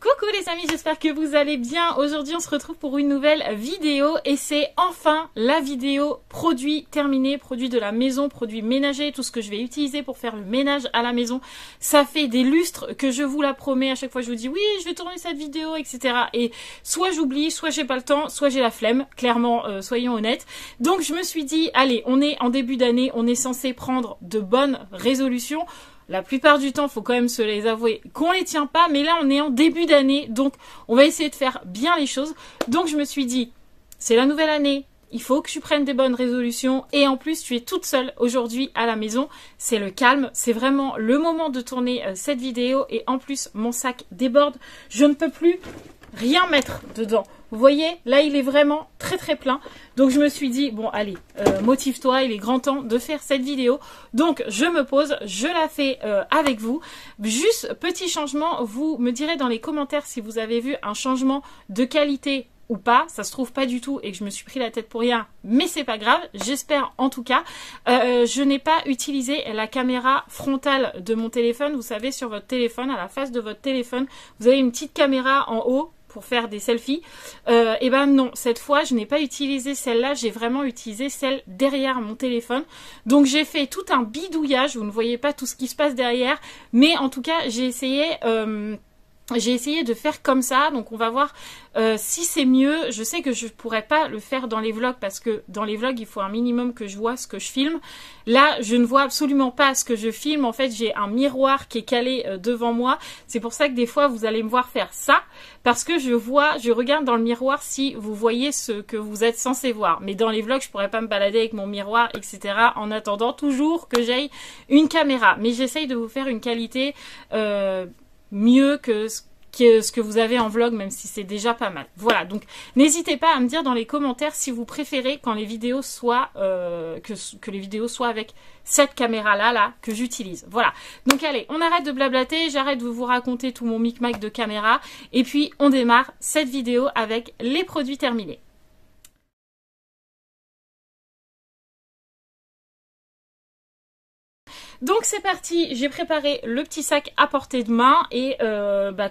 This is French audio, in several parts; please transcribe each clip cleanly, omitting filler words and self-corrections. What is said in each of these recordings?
Coucou les amis, j'espère que vous allez bien. Aujourd'hui on se retrouve pour une nouvelle vidéo et c'est enfin la vidéo produit terminé, produit de la maison, produit ménager, tout ce que je vais utiliser pour faire le ménage à la maison. Ça fait des lustres que je vous la promets, à chaque fois je vous dis oui je vais tourner cette vidéo etc. Et soit j'oublie, soit j'ai pas le temps, soit j'ai la flemme, clairement soyons honnêtes. Donc je me suis dit allez, on est en début d'année, on est censé prendre de bonnes résolutions. La plupart du temps, faut quand même se les avouer qu'on les tient pas, mais là on est en début d'année, donc on va essayer de faire bien les choses. Donc je me suis dit, c'est la nouvelle année, il faut que tu prennes des bonnes résolutions et en plus tu es toute seule aujourd'hui à la maison, c'est le calme, c'est vraiment le moment de tourner cette vidéo et en plus mon sac déborde, je ne peux plus rien mettre dedans. Vous voyez, là il est vraiment très très plein. Donc je me suis dit, bon allez, motive-toi, il est grand temps de faire cette vidéo. Donc je me pose, je la fais avec vous. Juste petit changement, vous me direz dans les commentaires si vous avez vu un changement de qualité ou pas, ça se trouve pas du tout et que je me suis pris la tête pour rien, mais c'est pas grave, j'espère en tout cas. Je n'ai pas utilisé la caméra frontale de mon téléphone, vous savez sur votre téléphone, à la face de votre téléphone, vous avez une petite caméra en haut pour faire des selfies. Et ben non, cette fois je n'ai pas utilisé celle-là, j'ai vraiment utilisé celle derrière mon téléphone. Donc j'ai fait tout un bidouillage, vous ne voyez pas tout ce qui se passe derrière, mais en tout cas j'ai essayé de faire comme ça, donc on va voir si c'est mieux. Je sais que je pourrais pas le faire dans les vlogs parce que dans les vlogs il faut un minimum que je vois ce que je filme. Là je ne vois absolument pas ce que je filme, en fait j'ai un miroir qui est calé devant moi. C'est pour ça que des fois vous allez me voir faire ça, parce que je regarde dans le miroir si vous voyez ce que vous êtes censé voir. Mais dans les vlogs je pourrais pas me balader avec mon miroir etc. en attendant toujours que j'aille une caméra. Mais j'essaye de vous faire une qualité mieux que ce que vous avez en vlog, même si c'est déjà pas mal. Voilà, donc n'hésitez pas à me dire dans les commentaires si vous préférez quand les vidéos soient que les vidéos soient avec cette caméra là que j'utilise. Voilà, donc allez, on arrête de blablater, j'arrête de vous raconter tout mon micmac de caméra et puis on démarre cette vidéo avec les produits terminés. Donc c'est parti, j'ai préparé le petit sac à portée de main et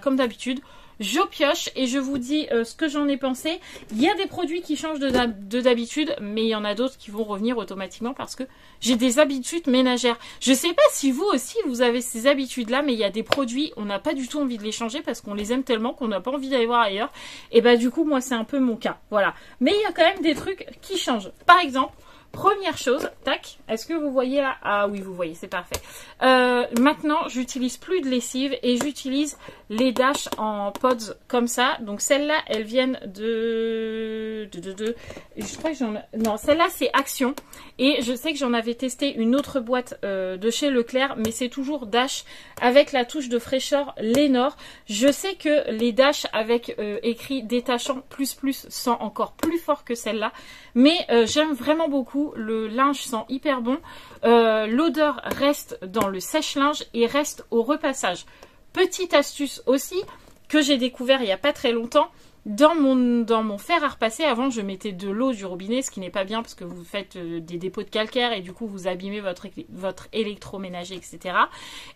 comme d'habitude, je pioche et je vous dis ce que j'en ai pensé. Il y a des produits qui changent de d'habitude, mais il y en a d'autres qui vont revenir automatiquement parce que j'ai des habitudes ménagères. Je sais pas si vous aussi vous avez ces habitudes-là, mais il y a des produits, on n'a pas du tout envie de les changer parce qu'on les aime tellement qu'on n'a pas envie d'aller voir ailleurs. Et bah du coup, moi c'est un peu mon cas, voilà. Mais il y a quand même des trucs qui changent. Par exemple, première chose, tac, est-ce que vous voyez là? Ah oui, vous voyez, c'est parfait. Maintenant, j'utilise plus de lessive et j'utilise les Dash en pods comme ça. Donc celles-là, elles viennent je crois que non, celle-là c'est Action. Et je sais que j'en avais testé une autre boîte de chez Leclerc, mais c'est toujours Dash avec la touche de fraîcheur Lénore. Je sais que les Dash avec écrit détachant plus sent encore plus fort que celle-là, mais j'aime vraiment beaucoup. Le linge sent hyper bon. L'odeur reste dans le sèche-linge et reste au repassage. Petite astuce aussi que j'ai découvert il n'y a pas très longtemps. Dans mon fer à repasser, avant je mettais de l'eau du robinet, ce qui n'est pas bien parce que vous faites des dépôts de calcaire et du coup vous abîmez votre électroménager, etc.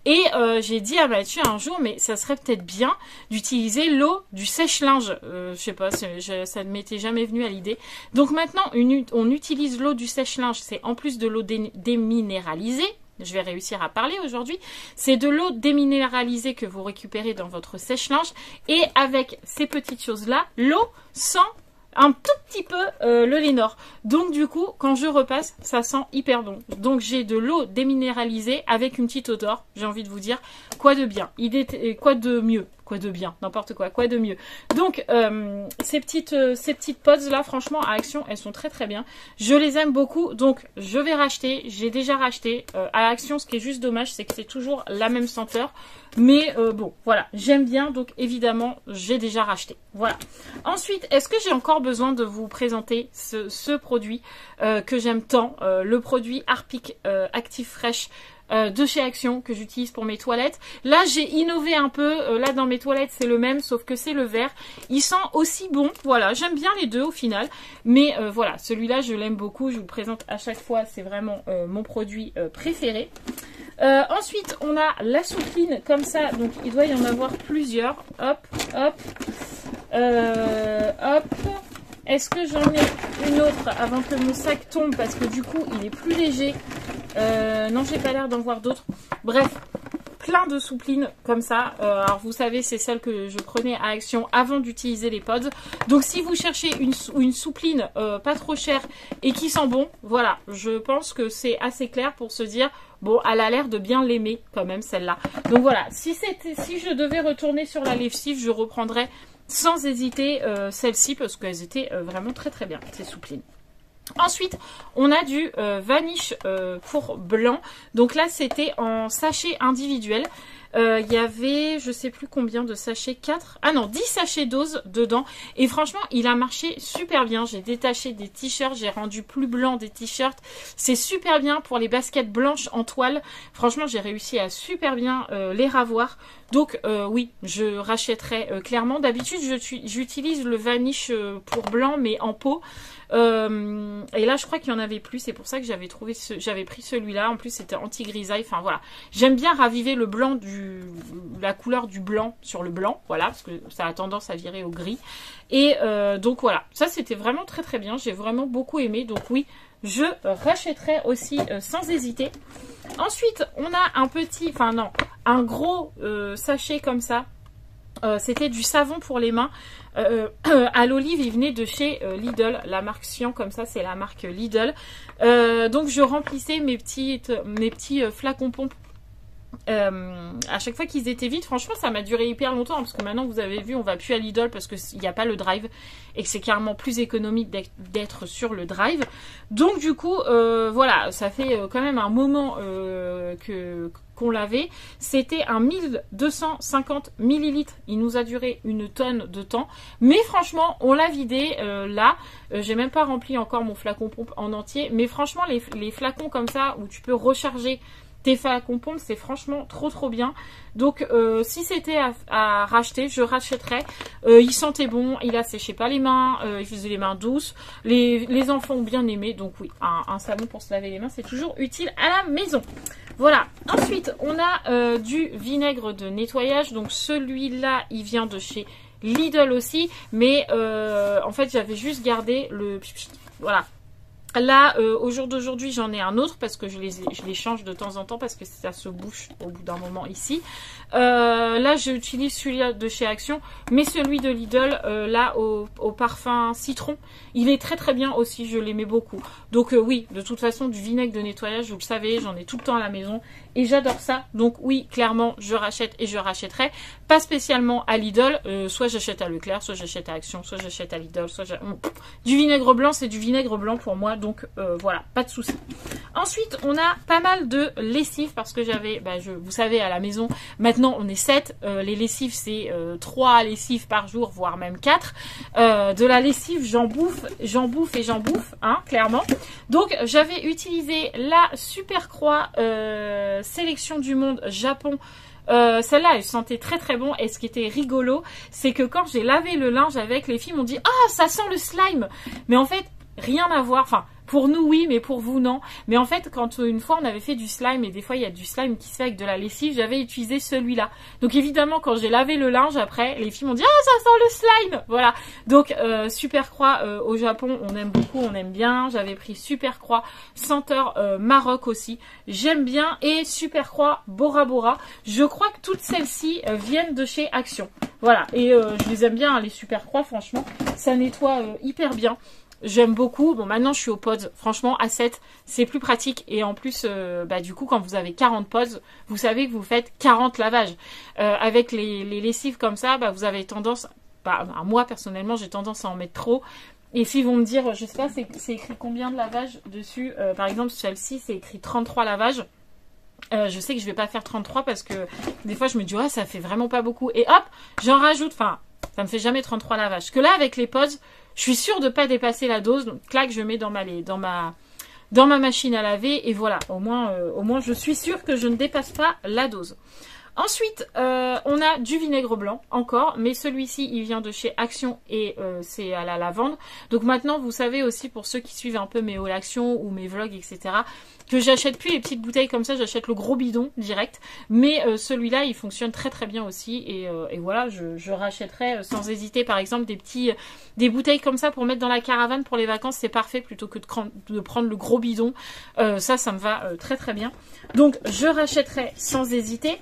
Et j'ai dit à Mathieu un jour, mais ça serait peut-être bien d'utiliser l'eau du sèche-linge. Je sais pas, ça ne m'était jamais venu à l'idée. Donc maintenant on utilise l'eau du sèche-linge, c'est en plus de l'eau déminéralisée. Je vais réussir à parler aujourd'hui. C'est de l'eau déminéralisée que vous récupérez dans votre sèche-linge. Et avec ces petites choses-là, l'eau sent un tout petit peu le Lénore. Donc du coup, quand je repasse, ça sent hyper bon. Donc j'ai de l'eau déminéralisée avec une petite odeur. J'ai envie de vous dire, quoi de bien, quoi de mieux, quoi de bien, n'importe quoi, quoi de mieux. Donc ces petites pods là, franchement à Action, elles sont très très bien. Je les aime beaucoup, donc je vais racheter. J'ai déjà racheté à Action. Ce qui est juste dommage, c'est que c'est toujours la même senteur. Mais bon, voilà, j'aime bien, donc évidemment, j'ai déjà racheté. Voilà. Ensuite, est-ce que j'ai encore besoin de vous présenter ce produit que j'aime tant, le produit Harpic Active Fresh de chez Action que j'utilise pour mes toilettes. Là, j'ai innové un peu. Là, dans mes toilettes, c'est le même, sauf que c'est le vert. Il sent aussi bon. Voilà, j'aime bien les deux au final. Mais voilà, celui-là, je l'aime beaucoup. Je vous le présente à chaque fois. C'est vraiment mon produit préféré. Ensuite, on a la soupline comme ça. Donc, il doit y en avoir plusieurs. Hop, hop, hop. Est-ce que j'en ai une autre avant que mon sac tombe? Parce que du coup, il est plus léger. Non, j'ai pas l'air d'en voir d'autres. Bref, plein de souplines comme ça. Alors, vous savez, c'est celle que je prenais à Action avant d'utiliser les pods. Donc, si vous cherchez une soupline pas trop chère et qui sent bon, voilà, je pense que c'est assez clair pour se dire... Bon, elle a l'air de bien l'aimer quand même, celle-là. Donc voilà, si je devais retourner sur la lessive, je reprendrais sans hésiter celle-ci parce qu'elles étaient vraiment très très bien, ces souplines. Ensuite, on a du Vanish pour blanc. Donc là, c'était en sachet individuel. Il y avait, je sais plus combien de sachets, 4, ah non, 10 sachets doses dedans. Et franchement, il a marché super bien. J'ai détaché des t-shirts, j'ai rendu plus blanc des t-shirts. C'est super bien pour les baskets blanches en toile. Franchement, j'ai réussi à super bien les ravoir. Donc oui, je rachèterai clairement. D'habitude, j'utilise le Vanish pour blanc, mais en pot. Et là je crois qu'il y en avait plus, c'est pour ça que j'avais pris celui-là. En plus c'était anti-grisaille, enfin voilà, j'aime bien raviver le blanc la couleur du blanc sur le blanc, voilà, parce que ça a tendance à virer au gris. Et donc voilà, ça c'était vraiment très très bien, j'ai vraiment beaucoup aimé. Donc oui, je rachèterai aussi sans hésiter. Ensuite on a un gros sachet comme ça. C'était du savon pour les mains à l'olive. Il venait de chez Lidl, la marque Sian, comme ça c'est la marque Lidl. Donc je remplissais mes petits flacons pompes à chaque fois qu'ils étaient vides. Franchement ça m'a duré hyper longtemps, hein, parce que maintenant vous avez vu on va plus à Lidl parce qu'il n'y a pas le drive et que c'est carrément plus économique d'être sur le drive. Donc du coup voilà, ça fait quand même un moment qu'on l'avait. C'était un 1250 ml. Il nous a duré une tonne de temps. Mais franchement, on l'a vidé là. J'ai même pas rempli encore mon flacon pompe en entier. Mais franchement, les flacons comme ça, où tu peux recharger tes flacons pompes, c'est franchement trop trop bien. Donc si c'était à racheter, je rachèterais. Il sentait bon, il séchait pas les mains, il faisait les mains douces. Les enfants ont bien aimé, donc oui, un savon pour se laver les mains, c'est toujours utile à la maison. Voilà, ensuite on a du vinaigre de nettoyage. Donc celui-là, il vient de chez Lidl aussi. Mais en fait, j'avais juste gardé le... Voilà. Là, au jour d'aujourd'hui, j'en ai un autre parce que je les change de temps en temps parce que ça se bouche au bout d'un moment ici. Là, j'utilise celui-là de chez Action, mais celui de Lidl, là, au parfum citron, il est très très bien aussi, je l'aimais beaucoup. Donc oui, de toute façon, du vinaigre de nettoyage, vous le savez, j'en ai tout le temps à la maison et j'adore ça. Donc oui, clairement, je rachète et je rachèterai. Pas spécialement à Lidl, soit j'achète à Leclerc, soit j'achète à Action, soit j'achète à Lidl, du vinaigre blanc, c'est du vinaigre blanc pour moi. Donc voilà, pas de souci. Ensuite, on a pas mal de lessives parce que j'avais, vous savez, à la maison, maintenant on est 7. Les lessives, c'est 3 lessives par jour, voire même 4. De la lessive, j'en bouffe, hein, clairement. Donc, j'avais utilisé la Super Croix Sélection du Monde Japon. Celle-là, elle sentait très très bon. Et ce qui était rigolo, c'est que quand j'ai lavé le linge avec, les filles m'ont dit « Ah, ça sent le slime !» Mais en fait, rien à voir. Enfin, pour nous, oui, mais pour vous, non. Mais en fait, quand une fois, on avait fait du slime, et des fois, il y a du slime qui se fait avec de la lessive, j'avais utilisé celui-là. Donc, évidemment, quand j'ai lavé le linge, après, les filles m'ont dit « Ah, ça sent le slime !» Voilà. Donc, Super Croix au Japon, on aime beaucoup, on aime bien. J'avais pris Super Croix senteur Maroc aussi. J'aime bien. Et Super Croix Bora Bora. Je crois que toutes celles-ci viennent de chez Action. Voilà. Et je les aime bien, hein, les Super Croix, franchement. Ça nettoie hyper bien. J'aime beaucoup. Bon, maintenant, je suis au pods. Franchement, à 7, c'est plus pratique. Et en plus, du coup, quand vous avez 40 pods, vous savez que vous faites 40 lavages. Avec les lessives comme ça, vous avez tendance... moi, personnellement, j'ai tendance à en mettre trop. Et s'ils vont me dire, je sais pas, c'est écrit combien de lavages dessus. Par exemple, celle-ci, c'est écrit 33 lavages. Je sais que je vais pas faire 33 parce que des fois, je me dis, ouais, ça fait vraiment pas beaucoup. Et hop, j'en rajoute. Enfin, ça me fait jamais 33 lavages. Que là, avec les pods... Je suis sûre de ne pas dépasser la dose. Donc, clac, je mets dans ma machine à laver. Et voilà, au moins, je suis sûre que je ne dépasse pas la dose. Ensuite, on a du vinaigre blanc, encore, mais celui-ci, il vient de chez Action et c'est à la lavande. Donc maintenant, vous savez aussi, pour ceux qui suivent un peu mes hauls Action ou mes vlogs, etc., que j'achète plus les petites bouteilles comme ça, j'achète le gros bidon direct. Mais celui-là, il fonctionne très très bien aussi. Et voilà, je rachèterai sans hésiter, par exemple, des bouteilles comme ça pour mettre dans la caravane pour les vacances. C'est parfait plutôt que de prendre le gros bidon. Ça me va très très bien. Donc, je rachèterai sans hésiter.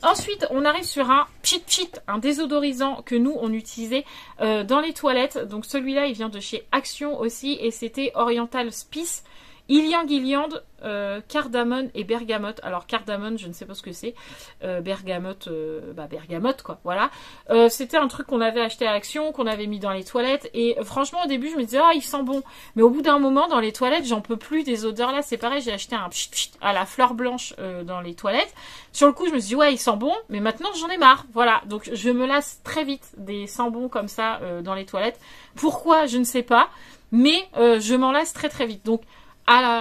Ensuite, on arrive sur un Pchit, un désodorisant que nous, on utilisait dans les toilettes. Donc celui-là, il vient de chez Action aussi et c'était Oriental Spice. Ylang, cardamone et bergamote. Alors cardamone, je ne sais pas ce que c'est. Bergamote, bergamote quoi, voilà. C'était un truc qu'on avait acheté à Action, qu'on avait mis dans les toilettes. Et franchement, au début, je me disais, ah, il sent bon. Mais au bout d'un moment, dans les toilettes, j'en peux plus des odeurs là. C'est pareil, j'ai acheté un Pchit à la fleur blanche dans les toilettes. Sur le coup, je me suis dit, ouais, il sent bon. Mais maintenant, j'en ai marre. Voilà, donc je me lasse très vite des sents bons comme ça dans les toilettes. Pourquoi, je ne sais pas. Mais je m'en lasse très très vite. Donc,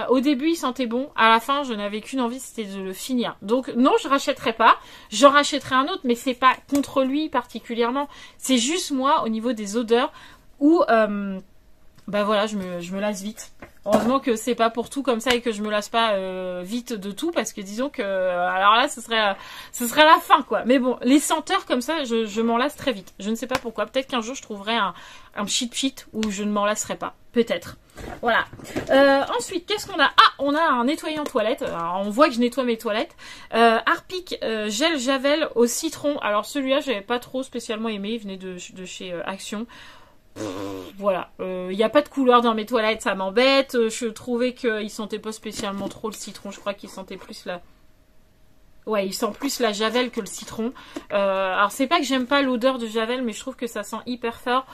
au début, il sentait bon. À la fin, je n'avais qu'une envie, c'était de le finir. Donc, non, je rachèterai pas. J'en rachèterai un autre, mais c'est pas contre lui particulièrement. C'est juste moi, au niveau des odeurs, où, voilà, je me lasse vite. Heureusement que c'est pas pour tout comme ça et que je me lasse pas vite de tout, parce que disons que, alors là, ce serait la fin, quoi. Mais bon, les senteurs comme ça, je m'en lasse très vite. Je ne sais pas pourquoi. Peut-être qu'un jour, je trouverai un Pchit où je ne m'en lasserai pas. Peut-être. Voilà. Ensuite, qu'est-ce qu'on a? Ah, on a un nettoyant toilette. Alors, on voit que je nettoie mes toilettes. Harpic gel Javel au citron. Alors celui-là, j'avais pas trop spécialement aimé. Il venait de chez Action. Voilà. Il n'y a pas de couleur dans mes toilettes, ça m'embête. Je trouvais qu'il sentait pas spécialement trop le citron. Je crois qu'il sentait plus la... Ouais, il sent plus la Javel que le citron. Alors c'est pas que j'aime pas l'odeur de Javel, mais je trouve que ça sent hyper fort.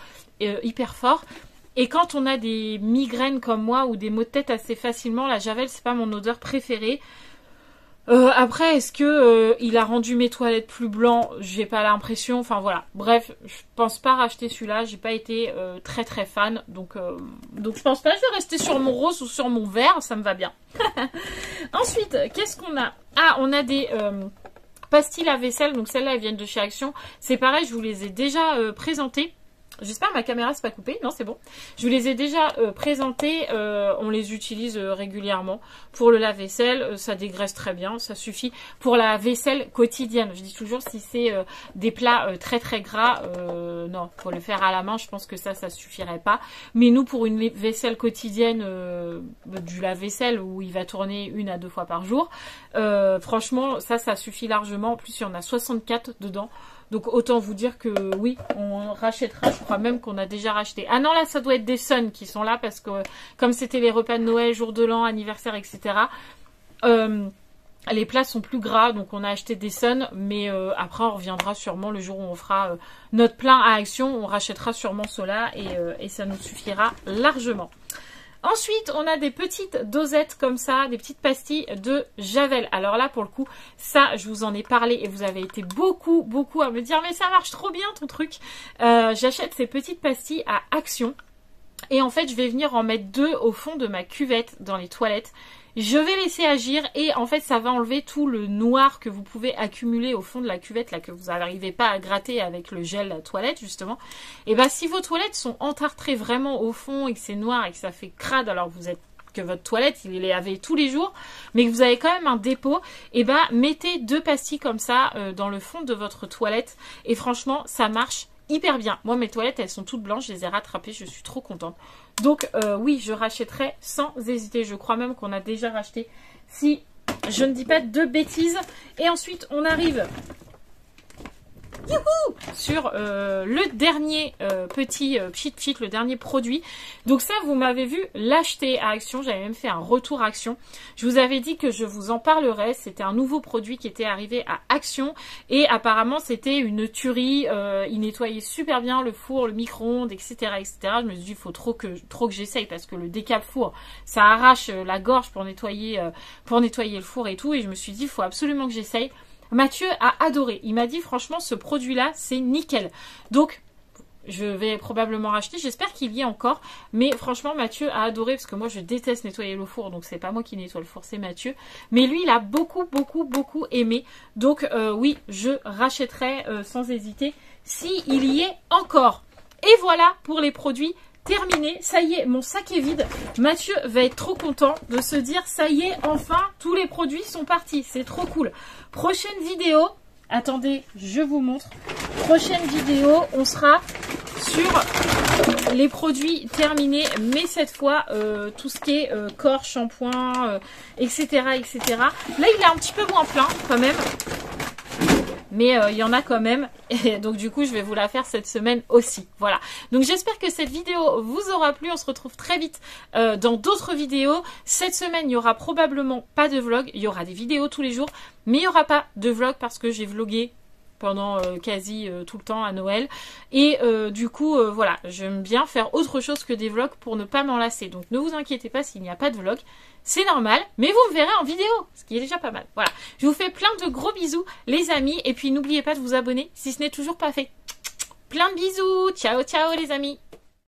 Et quand on a des migraines comme moi ou des maux de tête assez facilement, la Javel, c'est pas mon odeur préférée. Après, est-ce que il a rendu mes toilettes plus blancs? J'ai pas l'impression. Enfin voilà. Bref, je pense pas racheter celui-là. J'ai pas été très très fan. Donc je pense pas. Je vais rester sur mon rose ou sur mon vert. Ça me va bien. Ensuite, qu'est-ce qu'on a? Ah, on a des pastilles à vaisselle. Donc celles-là, elles viennent de chez Action. C'est pareil, je vous les ai déjà présentées. J'espère que ma caméra s'est pas coupée. Non, c'est bon. Je vous les ai déjà présentés. On les utilise régulièrement. Pour le lave-vaisselle, ça dégraisse très bien. Ça suffit. Pour la vaisselle quotidienne, je dis toujours, si c'est des plats très très gras, non, pour le faire à la main, je pense que ça suffirait pas. Mais nous, pour une vaisselle quotidienne, du lave-vaisselle où il va tourner 1 à 2 fois par jour, franchement, ça suffit largement. En plus, il y en a 64 dedans. Donc autant vous dire que oui, on rachètera. Je crois même qu'on a déjà racheté. Ah non, là, ça doit être des Sun qui sont là parce que comme c'était les repas de Noël, jour de l'an, anniversaire, etc. Les plats sont plus gras, donc on a acheté des Sun. Mais après, on reviendra sûrement le jour où on fera notre plein à Action. On rachètera sûrement cela et ça nous suffira largement. Ensuite, on a des petites dosettes comme ça, des petites pastilles de Javel. Alors là, pour le coup, ça, je vous en ai parlé et vous avez été beaucoup à me dire « Mais ça marche trop bien ton truc !» J'achète ces petites pastilles à Action. Et en fait, je vais venir en mettre 2 au fond de ma cuvette dans les toilettes. Je vais laisser agir et en fait, ça va enlever tout le noir que vous pouvez accumuler au fond de la cuvette, là, que vous n'arrivez pas à gratter avec le gel à toilette, justement. Et ben, si vos toilettes sont entartrées vraiment au fond et que c'est noir et que ça fait crade, alors que votre toilette, il est lavé tous les jours, mais que vous avez quand même un dépôt, et ben, mettez 2 pastilles comme ça dans le fond de votre toilette. Et franchement, ça marche hyper bien. Moi, mes toilettes, elles sont toutes blanches. Je les ai rattrapées. Je suis trop contente. Donc, oui, je rachèterai sans hésiter. Je crois même qu'on a déjà racheté. Si je ne dis pas de bêtises. Et ensuite, on arrive... Youhou, sur le dernier petit Pchit, le dernier produit. Donc ça, vous m'avez vu l'acheter à Action. J'avais même fait un retour Action. Je vous avais dit que je vous en parlerai. C'était un nouveau produit qui était arrivé à Action. Et apparemment, c'était une tuerie. Il nettoyait super bien le four, le micro-ondes, etc., etc. Je me suis dit, il faut trop que j'essaye parce que le décap four, ça arrache la gorge pour nettoyer le four et tout. Et je me suis dit, il faut absolument que j'essaye. Mathieu a adoré. Il m'a dit franchement ce produit-là c'est nickel. Donc je vais probablement racheter. J'espère qu'il y est encore. Mais franchement, Mathieu a adoré parce que moi, je déteste nettoyer le four. Donc, c'est pas moi qui nettoie le four, c'est Mathieu. Mais lui, il a beaucoup, beaucoup, beaucoup aimé. Donc, oui, je rachèterai sans hésiter s'il y est encore. Et voilà pour les produits terminés. Ça y est, mon sac est vide. Mathieu va être trop content de se dire, ça y est, enfin, tous les produits sont partis. C'est trop cool. Prochaine vidéo. Attendez, je vous montre. Prochaine vidéo, on sera sur les produits terminés, mais cette fois, tout ce qui est corps, shampoing, etc., etc. Là, il est un petit peu moins plein, quand même. Mais il y en a quand même. Et donc, du coup, je vais vous la faire cette semaine aussi. Voilà. Donc, j'espère que cette vidéo vous aura plu. On se retrouve très vite dans d'autres vidéos. Cette semaine, il n'y aura probablement pas de vlog. Il y aura des vidéos tous les jours. Mais il n'y aura pas de vlog parce que j'ai vlogué pendant quasi tout le temps à Noël. Et du coup, voilà. J'aime bien faire autre chose que des vlogs pour ne pas m'enlacer. Donc, ne vous inquiétez pas s'il n'y a pas de vlog. C'est normal, mais vous me verrez en vidéo, ce qui est déjà pas mal. Voilà, je vous fais plein de gros bisous, les amis. Et puis, n'oubliez pas de vous abonner si ce n'est toujours pas fait. Plein de bisous. Ciao, ciao, les amis.